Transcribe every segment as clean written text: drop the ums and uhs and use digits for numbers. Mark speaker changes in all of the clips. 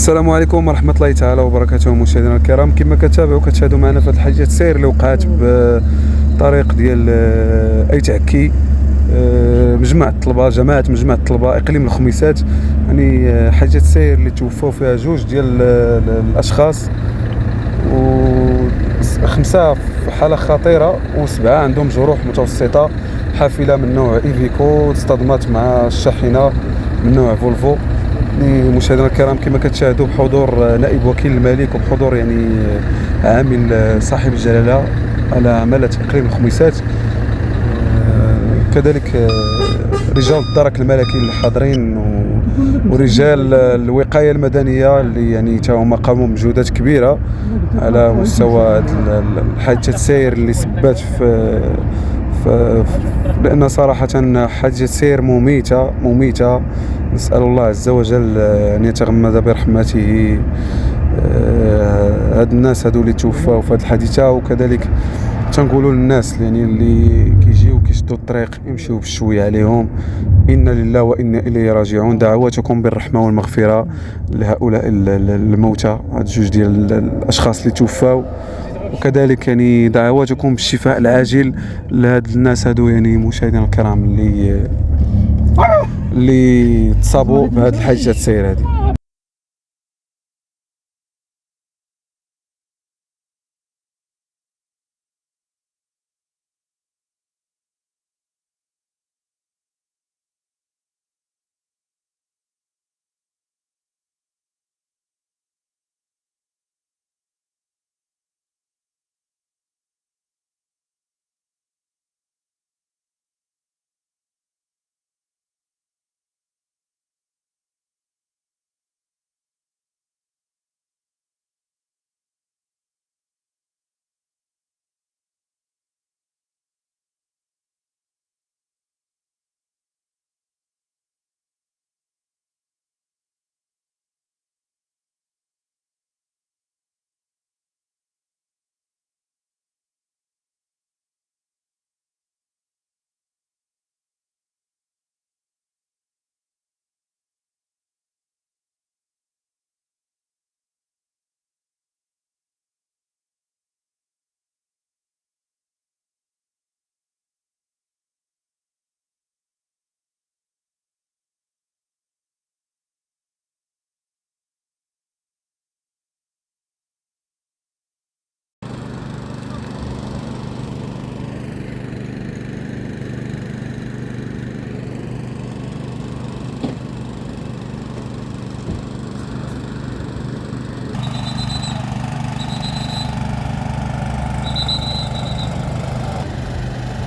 Speaker 1: السلام عليكم ورحمة الله تعالى وبركاته مشاهدينا الكرام. كما كتابعوا كتشاهدوا معنا في هذه الحاجة السير اللي وقعت بطريق ديال ايتعكي، جماعة مجمع الطلبة اقليم الخميسات. يعني حاجة السير اللي توفاو فيها جوج ديال الاشخاص، وخمسة في حالة خطيرة وسبعة عندهم جروح متوسطة. حافلة من نوع ايفيكو اصطدمت مع الشاحنة من نوع فولفو. مشاهدينا الكرام كما كتشاهدوا بحضور نائب وكيل الملك وبحضور يعني عامل صاحب الجلاله على عماله اقليم الخميسات، كذلك رجال الدرك الملكي الحاضرين ورجال الوقايه المدنيه اللي يعني تا هما قاموا بمجهودات كبيره على مستوى حادثه السير اللي سبات لأن صراحة حادثة سير مميتة. نسأل الله عز وجل أن يتغمد برحمته هاد الناس هادو اللي توفاو في هاد الحادثة، وكذلك تنقولوا للناس يعني اللي كيجيو كيشدوا الطريق يمشيو بالشوية عليهم. إنا لله وإنا إليه راجعون. دعواتكم بالرحمة والمغفرة لهؤلاء الموتى، هاد جوج ديال الأشخاص اللي توفاو، وكذلك يعني دعواتكم بالشفاء العاجل لهاد الناس هادو يعني مشاهدينا الكرام اللي تصابوا بهاد الحادثة السير هادي.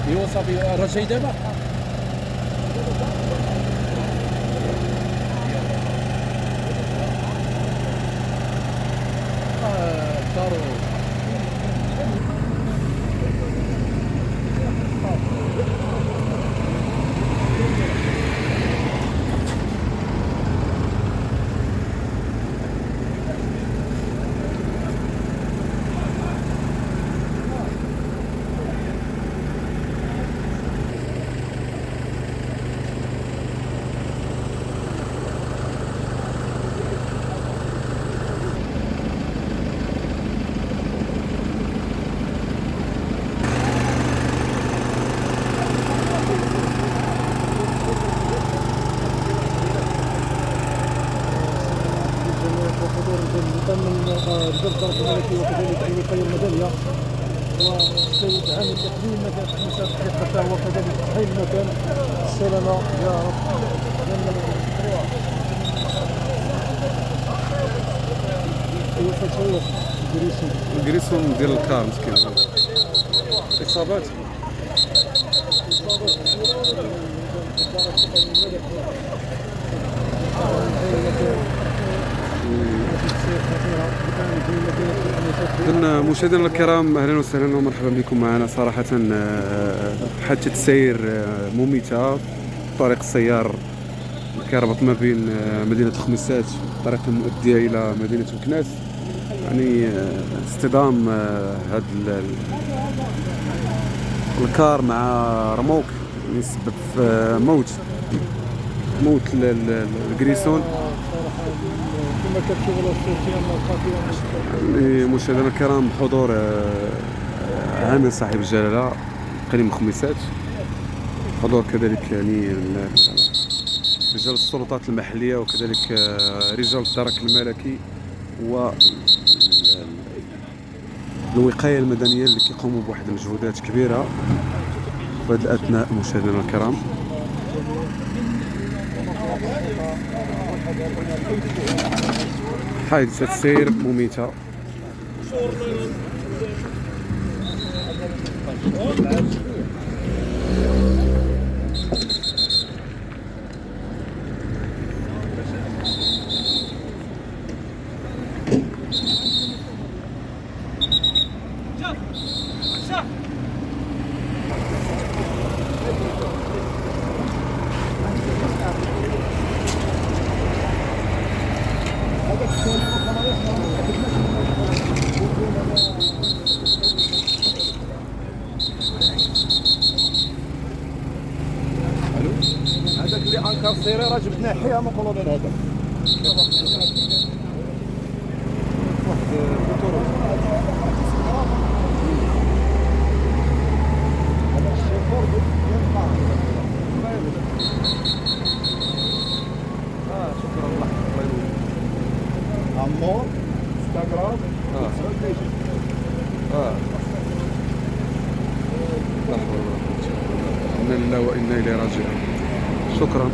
Speaker 2: ايوا صافي راه جاي دابا. دارو رجال الدرك الملكي وكذلك الوقايه المدنيه والسيد عامل تقديم مكان خمسة حتى هو كذلك حي المكان. السلامة يا رب. ايوا فتاوى
Speaker 1: الكريسون ديال الكار مسكين اصابات. إذن مشاهدينا الكرام أهلا وسهلا ومرحبا بكم معنا. صراحة حادثة سير مميتة، طريق السيار كيربط ما بين مدينة الخميسات الطريق المؤدية إلى مدينة مكناس. يعني اصطدام هذا الكار مع رموك يعني سبب في موت الكريسون.
Speaker 2: كما كتشوفوا الصوت ديالنا الخطير.
Speaker 1: مشاهدينا الكرام، حضور عامل صاحب الجلالة قليم مخمسات، حضور كذلك يعني رجال السلطات المحلية وكذلك رجال الدرك الملكي والوقاية المدنية اللي كيقوموا بواحد المجهودات كبيرة في هذا الأثناء. مشاهدينا الكرام، حادثة سير مميتة.
Speaker 2: هذاك اللي انكر السيري راه جبت ناحيه من كولونيل هذاك واحد الكوتور. هذا الشيفور ديال القاهره. شكرا الله يحفظك. عمور انستغرام.
Speaker 1: لا حول ولا قوة إلا بالله. إنا لله وإنا إليه راجعون. شكرا.